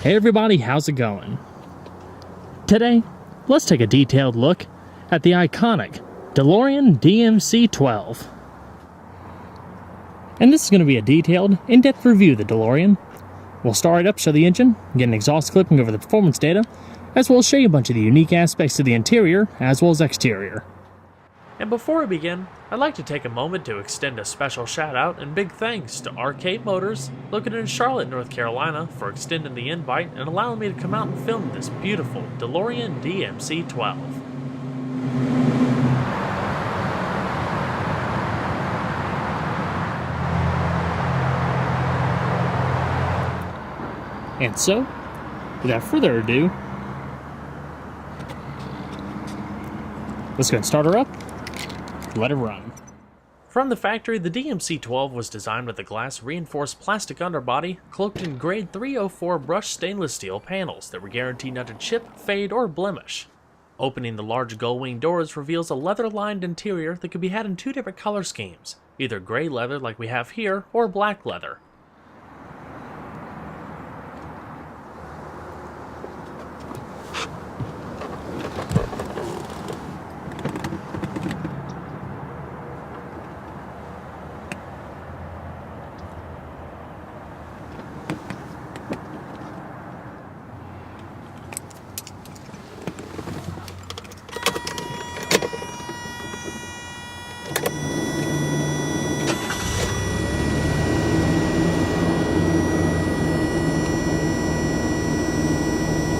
Hey everybody, how's it going? Today, let's take a detailed look at the iconic DeLorean DMC 12. And this is going to be a detailed, in-depth review of the DeLorean. We'll start right up, show the engine, get an exhaust clipping over the performance data, as well as show you a bunch of the unique aspects of the interior as well as exterior. And before we begin, I'd like to take a moment to extend a special shout out and big thanks to Arcade Motors, located in Charlotte, North Carolina, for extending the invite and allowing me to come out and film this beautiful DeLorean DMC 12. And so, without further ado, let's go and start her up. Let it run. From the factory, the DMC-12 was designed with a glass-reinforced plastic underbody cloaked in grade 304 brushed stainless steel panels that were guaranteed not to chip, fade, or blemish. Opening the large gull-wing doors reveals a leather-lined interior that could be had in two different color schemes, either gray leather like we have here, or black leather.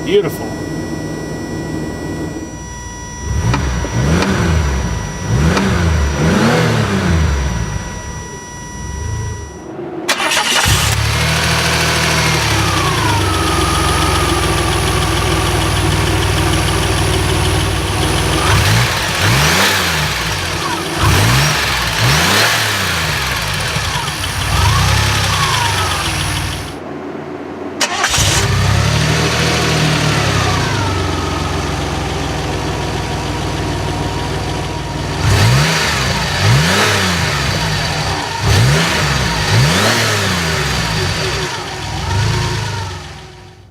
Beautiful.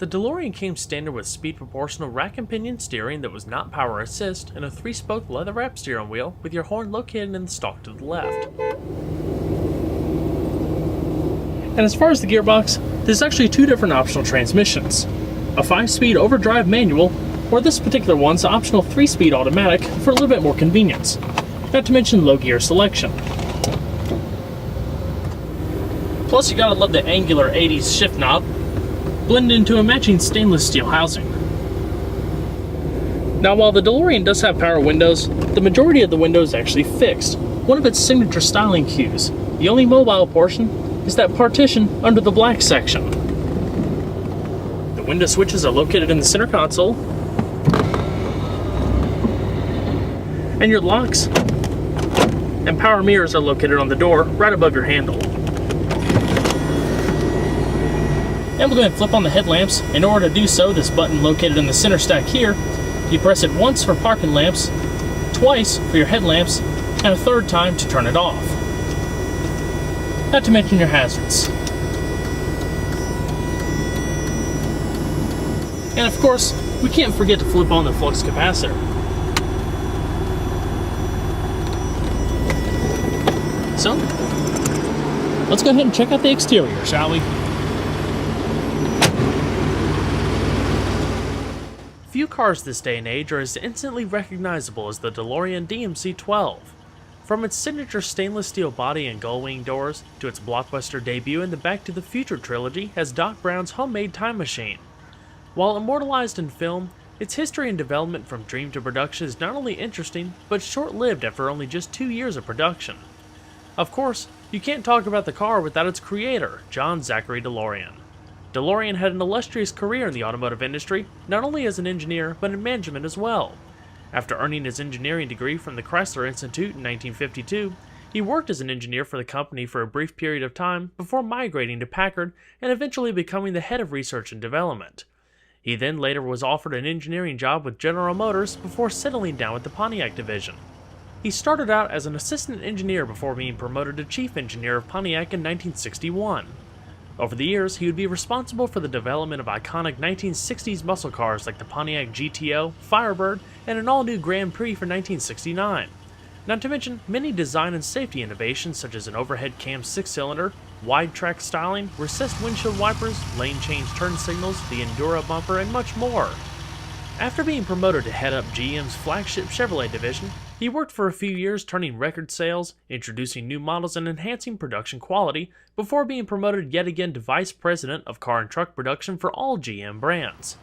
The DeLorean came standard with speed proportional rack and pinion steering that was not power assist and a 3-spoke leather wrap steering wheel with your horn located in the stalk to the left. And as far as the gearbox, there's actually two different optional transmissions. A 5-speed overdrive manual, or this particular one's optional 3-speed automatic for a little bit more convenience, not to mention low gear selection. Plus you gotta love the angular 80s shift knob, blended into a matching stainless steel housing. Now while the DeLorean does have power windows, the majority of the windows is actually fixed, one of its signature styling cues. The only mobile portion is that partition under the black section. The window switches are located in the center console, and your locks and power mirrors are located on the door right above your handle. And we'll go ahead and flip on the headlamps. In order to do so, this button located in the center stack here, you press it once for parking lamps, twice for your headlamps, and a third time to turn it off. Not to mention your hazards. And of course, we can't forget to flip on the flux capacitor. So, let's go ahead and check out the exterior, shall we? Few cars this day and age are as instantly recognizable as the DeLorean DMC-12. From its signature stainless steel body and gull-wing doors, to its blockbuster debut in the Back to the Future trilogy as Doc Brown's homemade time machine. While immortalized in film, its history and development from dream to production is not only interesting, but short-lived after only just 2 years of production. Of course, you can't talk about the car without its creator, John Zachary DeLorean. DeLorean had an illustrious career in the automotive industry, not only as an engineer, but in management as well. After earning his engineering degree from the Chrysler Institute in 1952, he worked as an engineer for the company for a brief period of time before migrating to Packard and eventually becoming the head of research and development. He then later was offered an engineering job with General Motors before settling down with the Pontiac division. He started out as an assistant engineer before being promoted to chief engineer of Pontiac in 1961. Over the years, he would be responsible for the development of iconic 1960s muscle cars like the Pontiac GTO, Firebird, and an all-new Grand Prix for 1969. Not to mention many design and safety innovations such as an overhead cam 6-cylinder, wide track styling, recessed windshield wipers, lane change turn signals, the Endura bumper, and much more. After being promoted to head up GM's flagship Chevrolet division, he worked for a few years turning record sales, introducing new models and enhancing production quality, before being promoted yet again to Vice President of Car and Truck Production for all GM brands.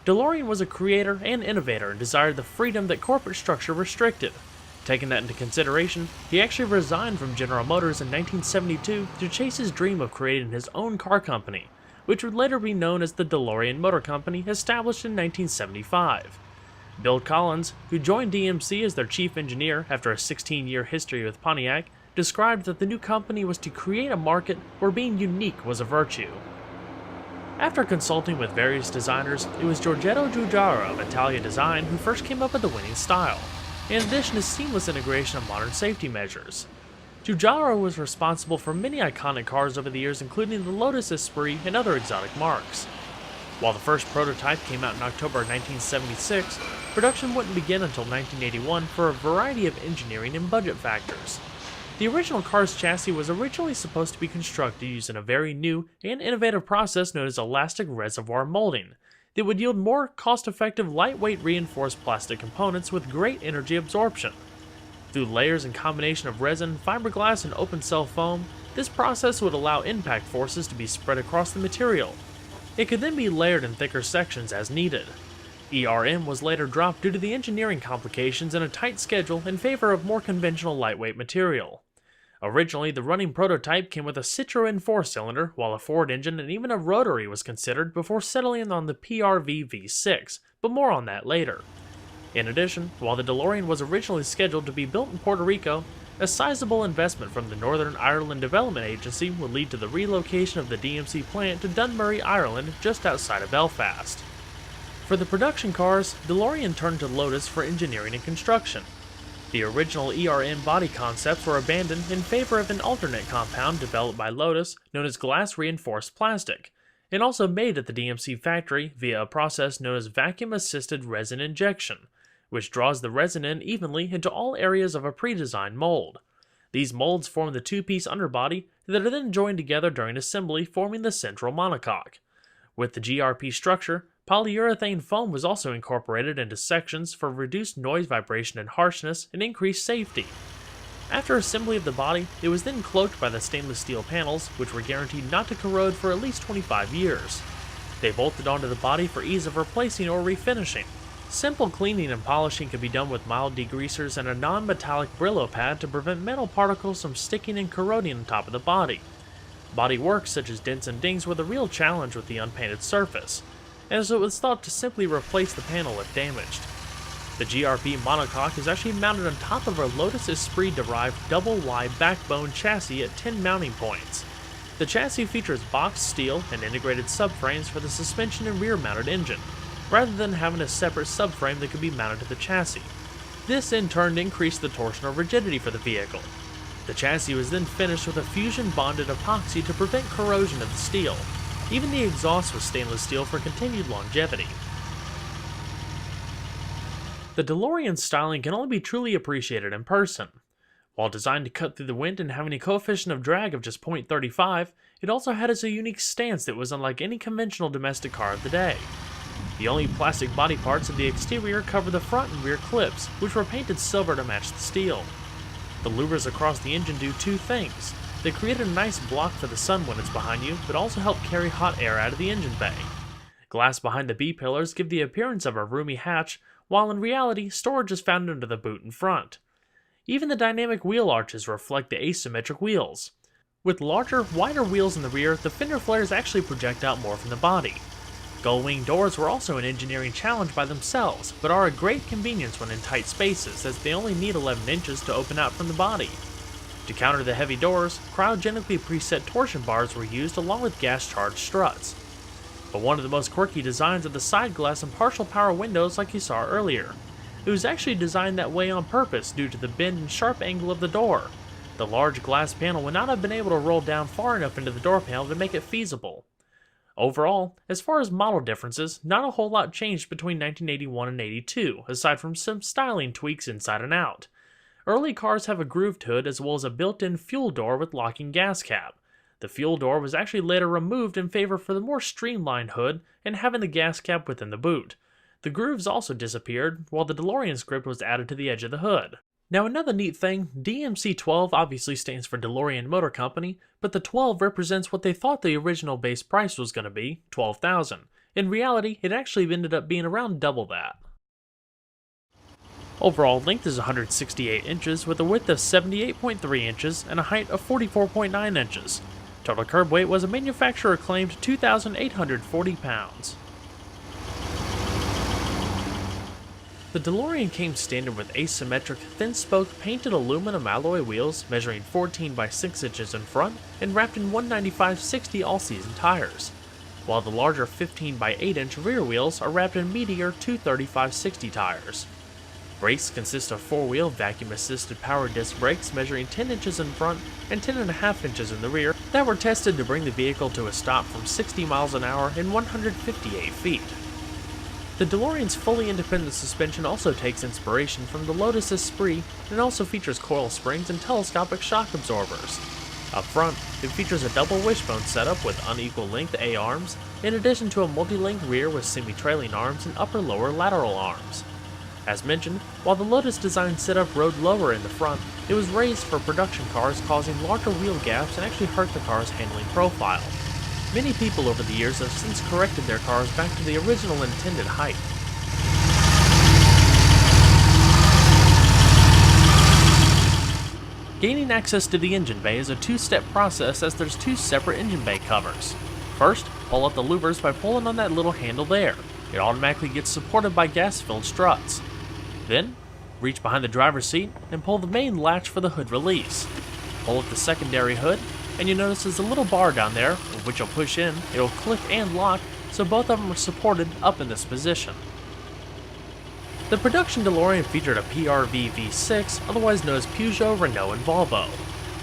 Delorean was a creator and innovator and desired the freedom that corporate structure restricted. Taking that into consideration, he actually resigned from General Motors in 1972 to chase his dream of creating his own car company, which would later be known as the Delorean Motor Company, established in 1975. Bill Collins, who joined DMC as their chief engineer after a 16-year history with Pontiac, described that the new company was to create a market where being unique was a virtue. After consulting with various designers, it was Giorgetto Giugiaro of Italia Design who first came up with the winning style, in addition to seamless integration of modern safety measures. Giugiaro was responsible for many iconic cars over the years, including the Lotus Esprit and other exotic marques. While the first prototype came out in October 1976, production wouldn't begin until 1981 for a variety of engineering and budget factors. The original car's chassis was originally supposed to be constructed using a very new and innovative process known as elastic reservoir molding that would yield more cost-effective lightweight reinforced plastic components with great energy absorption. Through layers and combination of resin, fiberglass, and open cell foam, this process would allow impact forces to be spread across the material. It could then be layered in thicker sections as needed. ERM was later dropped due to the engineering complications and a tight schedule in favor of more conventional lightweight material. Originally, the running prototype came with a Citroën 4-cylinder, while a Ford engine and even a rotary was considered before settling on the PRV V6, but more on that later. In addition, while the DeLorean was originally scheduled to be built in Puerto Rico, a sizable investment from the Northern Ireland Development Agency would lead to the relocation of the DMC plant to Dunmurry, Ireland, just outside of Belfast. For the production cars, DeLorean turned to Lotus for engineering and construction. The original ERM body concepts were abandoned in favor of an alternate compound developed by Lotus known as glass-reinforced plastic, and also made at the DMC factory via a process known as vacuum-assisted resin injection, which draws the resin in evenly into all areas of a pre-designed mold. These molds form the two-piece underbody that are then joined together during assembly, forming the central monocoque. With the GRP structure, polyurethane foam was also incorporated into sections for reduced noise, vibration, and harshness and increased safety. After assembly of the body, it was then cloaked by the stainless steel panels, which were guaranteed not to corrode for at least 25 years. They bolted onto the body for ease of replacing or refinishing. Simple cleaning and polishing could be done with mild degreasers and a non-metallic Brillo pad to prevent metal particles from sticking and corroding on top of the body. Body works such as dents and dings were the real challenge with the unpainted surface, as it was thought to simply replace the panel if damaged. The GRP monocoque is actually mounted on top of a Lotus Esprit-derived double-wide backbone chassis at 10 mounting points. The chassis features boxed steel and integrated subframes for the suspension and rear-mounted engine, rather than having a separate subframe that could be mounted to the chassis. This in turn increased the torsional rigidity for the vehicle. The chassis was then finished with a fusion-bonded epoxy to prevent corrosion of the steel. Even the exhaust was stainless steel for continued longevity. The DeLorean's styling can only be truly appreciated in person. While designed to cut through the wind and having a coefficient of drag of just 0.35, it also had a unique stance that was unlike any conventional domestic car of the day. The only plastic body parts of the exterior cover the front and rear clips, which were painted silver to match the steel. The louvers across the engine do two things. They create a nice block for the sun when it's behind you, but also help carry hot air out of the engine bay. Glass behind the B-pillars give the appearance of a roomy hatch, while in reality, storage is found under the boot in front. Even the dynamic wheel arches reflect the asymmetric wheels. With larger, wider wheels in the rear, the fender flares actually project out more from the body. Gull-wing doors were also an engineering challenge by themselves, but are a great convenience when in tight spaces, as they only need 11 inches to open out from the body. To counter the heavy doors, cryogenically preset torsion bars were used along with gas-charged struts. But one of the most quirky designs are the side glass and partial power windows like you saw earlier. It was actually designed that way on purpose due to the bend and sharp angle of the door. The large glass panel would not have been able to roll down far enough into the door panel to make it feasible. Overall, as far as model differences, not a whole lot changed between 1981 and 82, aside from some styling tweaks inside and out. Early cars have a grooved hood as well as a built-in fuel door with locking gas cap. The fuel door was actually later removed in favor for the more streamlined hood and having the gas cap within the boot. The grooves also disappeared, while the DeLorean script was added to the edge of the hood. Now another neat thing, DMC 12 obviously stands for DeLorean Motor Company, but the 12 represents what they thought the original base price was going to be, $12,000. In reality, it actually ended up being around double that. Overall length is 168 inches with a width of 78.3 inches and a height of 44.9 inches. Total curb weight was a manufacturer claimed 2,840 pounds. The DeLorean came standard with asymmetric, thin-spoke, painted aluminum alloy wheels measuring 14 by 6 inches in front and wrapped in 195/60 all-season tires, while the larger 15 by 8 inch rear wheels are wrapped in meatier 235/60 tires. Brakes consist of 4-wheel vacuum-assisted power disc brakes measuring 10 inches in front and 10.5 inches in the rear that were tested to bring the vehicle to a stop from 60 miles an hour in 158 feet. The DeLorean's fully independent suspension also takes inspiration from the Lotus Esprit and also features coil springs and telescopic shock absorbers. Up front, it features a double wishbone setup with unequal length A-arms, in addition to a multi-link rear with semi-trailing arms and upper-lower lateral arms. As mentioned, while the Lotus design setup rode lower in the front, it was raised for production cars, causing larger wheel gaps and actually hurt the car's handling profile. Many people over the years have since corrected their cars back to the original intended height. Gaining access to the engine bay is a two-step process as there's two separate engine bay covers. First, pull up the louvers by pulling on that little handle there. It automatically gets supported by gas-filled struts. Then, reach behind the driver's seat and pull the main latch for the hood release. Pull up the secondary hood, and you notice there's a little bar down there, which you'll push in, it'll click and lock, so both of them are supported up in this position. The production DeLorean featured a PRV V6, otherwise known as Peugeot, Renault, and Volvo.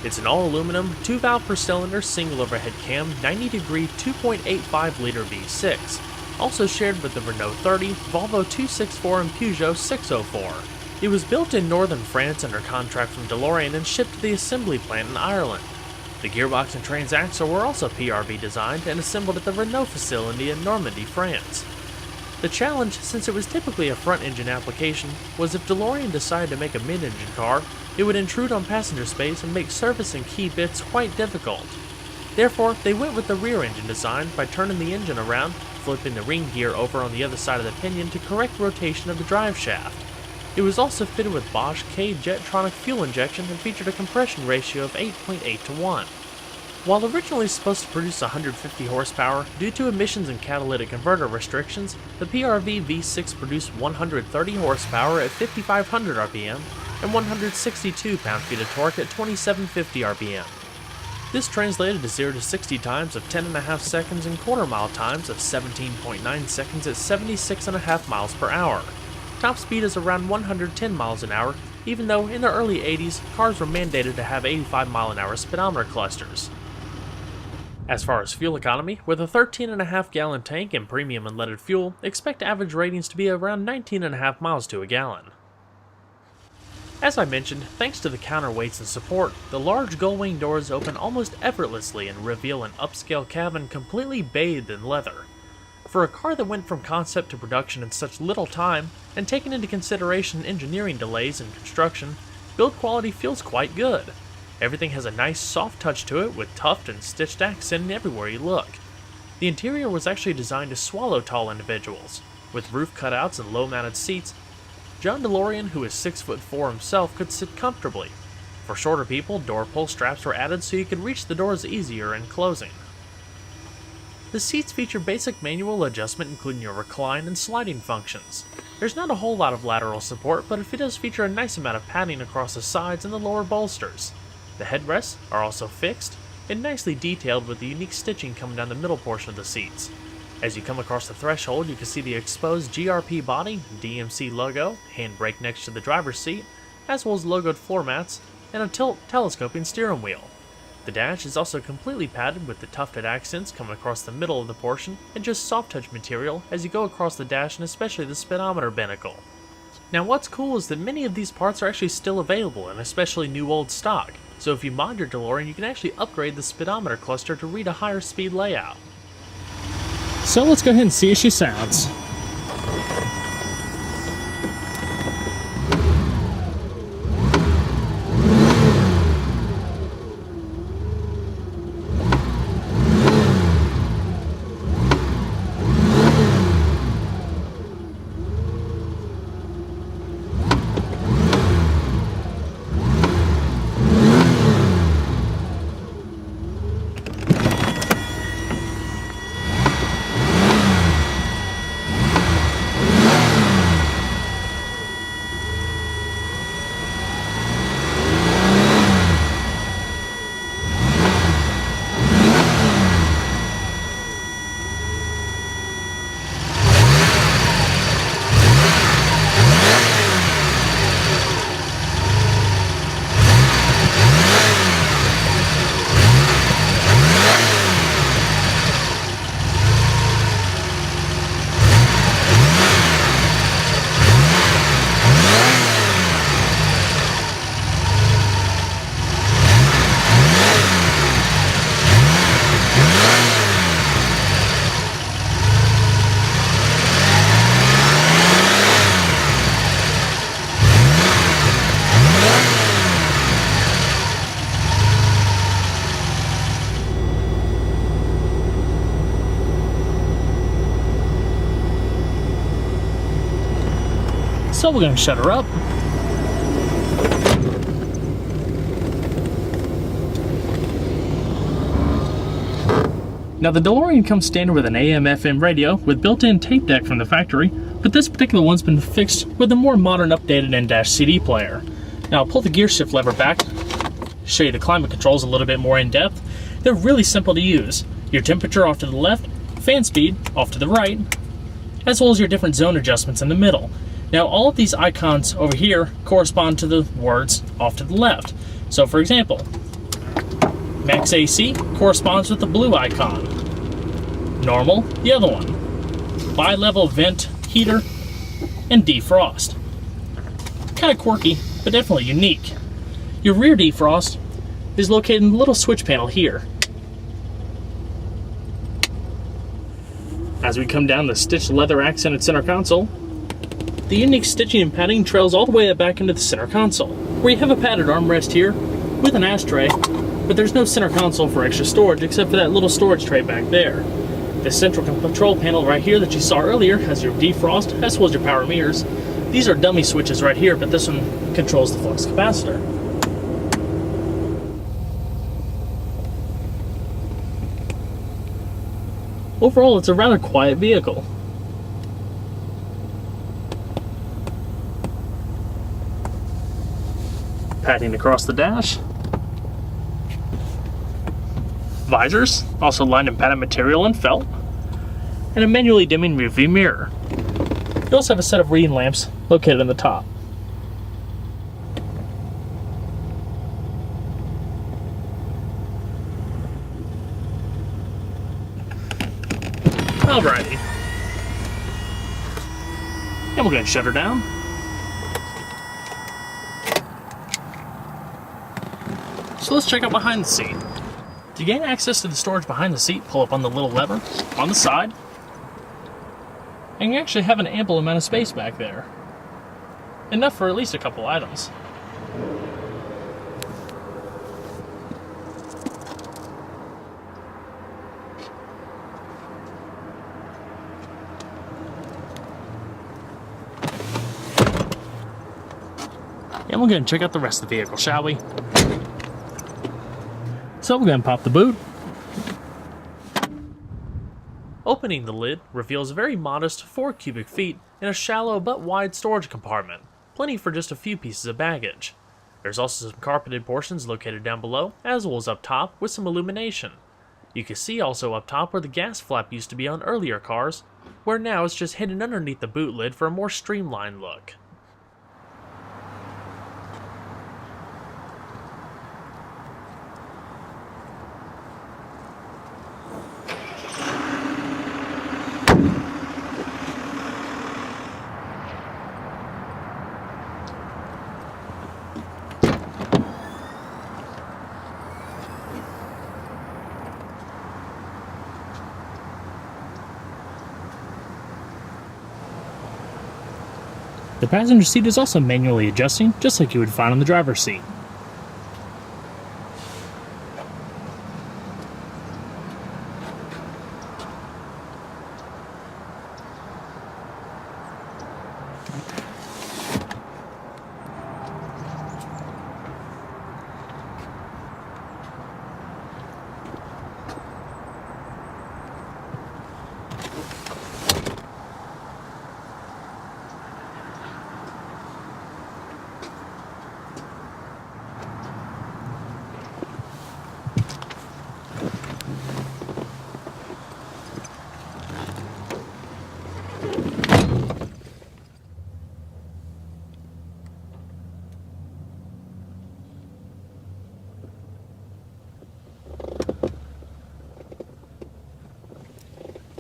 It's an all-aluminum, 2-valve per cylinder single overhead cam 90-degree 2.85-liter V6, also shared with the Renault 30, Volvo 264, and Peugeot 604. It was built in northern France under contract from DeLorean and shipped to the assembly plant in Ireland. The gearbox and transaxle were also PRV designed and assembled at the Renault facility in Normandy, France. The challenge, since it was typically a front-engine application, was if DeLorean decided to make a mid-engine car, it would intrude on passenger space and make servicing key bits quite difficult. Therefore, they went with the rear-engine design by turning the engine around, flipping the ring gear over on the other side of the pinion to correct rotation of the drive shaft. It was also fitted with Bosch K-Jetronic fuel injection and featured a compression ratio of 8.8 to 1. While originally supposed to produce 150 horsepower, due to emissions and catalytic converter restrictions, the PRV V6 produced 130 horsepower at 5,500 RPM and 162 pound-feet of torque at 2,750 RPM. This translated to 0 to 60 times of 10.5 seconds and quarter-mile times of 17.9 seconds at 76.5 miles per hour. Top speed is around 110 miles an hour, even though in the early 80s, cars were mandated to have 85 mile an hour speedometer clusters. As far as fuel economy, with a 13.5 gallon tank and premium unleaded fuel, expect average ratings to be around 19.5 miles to a gallon. As I mentioned, thanks to the counterweights and support, the large gull-wing doors open almost effortlessly and reveal an upscale cabin completely bathed in leather. For a car that went from concept to production in such little time, and taking into consideration engineering delays and construction, build quality feels quite good. Everything has a nice soft touch to it with tuft and stitched accent everywhere you look. The interior was actually designed to swallow tall individuals. With roof cutouts and low-mounted seats, John DeLorean, who is 6'4" himself, could sit comfortably. For shorter people, door pull straps were added so you could reach the doors easier in closing. The seats feature basic manual adjustment including your recline and sliding functions. There's not a whole lot of lateral support, but it does feature a nice amount of padding across the sides and the lower bolsters. The headrests are also fixed and nicely detailed with the unique stitching coming down the middle portion of the seats. As you come across the threshold, you can see the exposed GRP body, DMC logo, handbrake next to the driver's seat, as well as logoed floor mats, and a telescoping steering wheel. The dash is also completely padded with the tufted accents coming across the middle of the portion and just soft touch material as you go across the dash and especially the speedometer binnacle. Now what's cool is that many of these parts are actually still available and especially new old stock, so if you mod your DeLorean you can actually upgrade the speedometer cluster to read a higher speed layout. So let's go ahead and see how she sounds. So we're going to shut her up. Now the DeLorean comes standard with an AM/FM radio with built-in tape deck from the factory, but this particular one's been fixed with a more modern updated in-dash CD player. Now I'll pull the gear shift lever back, show you the climate controls a little bit more in depth. They're really simple to use. Your temperature off to the left, fan speed off to the right, as well as your different zone adjustments in the middle. Now all of these icons over here correspond to the words off to the left. So for example, Max AC corresponds with the blue icon. Normal, the other one. Bi-level vent, heater, and defrost. Kind of quirky, but definitely unique. Your rear defrost is located in the little switch panel here. As we come down the stitched leather accented center console, the unique stitching and padding trails all the way back into the center console, where you have a padded armrest here with an ashtray, but there's no center console for extra storage except for that little storage tray back there. The central control panel right here that you saw earlier has your defrost as well as your power mirrors. These are dummy switches right here, but this one controls the flux capacitor. Overall, it's a rather quiet vehicle. Padding across the dash. Visors, also lined in padded material and felt. And a manually dimming rearview mirror. You also have a set of reading lamps located on the top. Alrighty. And we're going to shut her down. So let's check out behind the seat. To gain access to the storage behind the seat, pull up on the little lever on the side. And you actually have an ample amount of space back there. Enough for at least a couple items. And we're going to check out the rest of the vehicle, shall we? So we're going to pop the boot. Opening the lid reveals a very modest 4 cubic feet in a shallow but wide storage compartment, plenty for just a few pieces of baggage. There's also some carpeted portions located down below, as well as up top with some illumination. You can see also up top where the gas flap used to be on earlier cars, where now it's just hidden underneath the boot lid for a more streamlined look. The passenger seat is also manually adjusting, just like you would find on the driver's seat.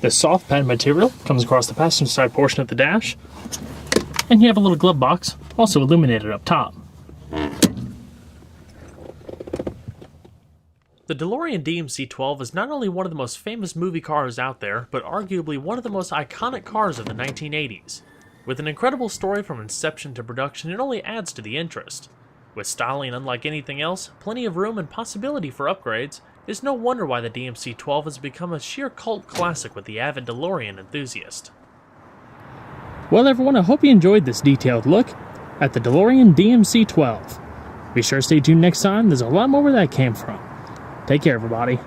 The soft pad material comes across the passenger side portion of the dash, and you have a little glove box, also illuminated up top. The DeLorean DMC-12 is not only one of the most famous movie cars out there, but arguably one of the most iconic cars of the 1980s. With an incredible story from inception to production, it only adds to the interest. With styling unlike anything else, plenty of room and possibility for upgrades, it's no wonder why the DMC-12 has become a sheer cult classic with the avid DeLorean enthusiast. Well everyone, I hope you enjoyed this detailed look at the DeLorean DMC-12. Be sure to stay tuned next time, there's a lot more where that came from. Take care everybody.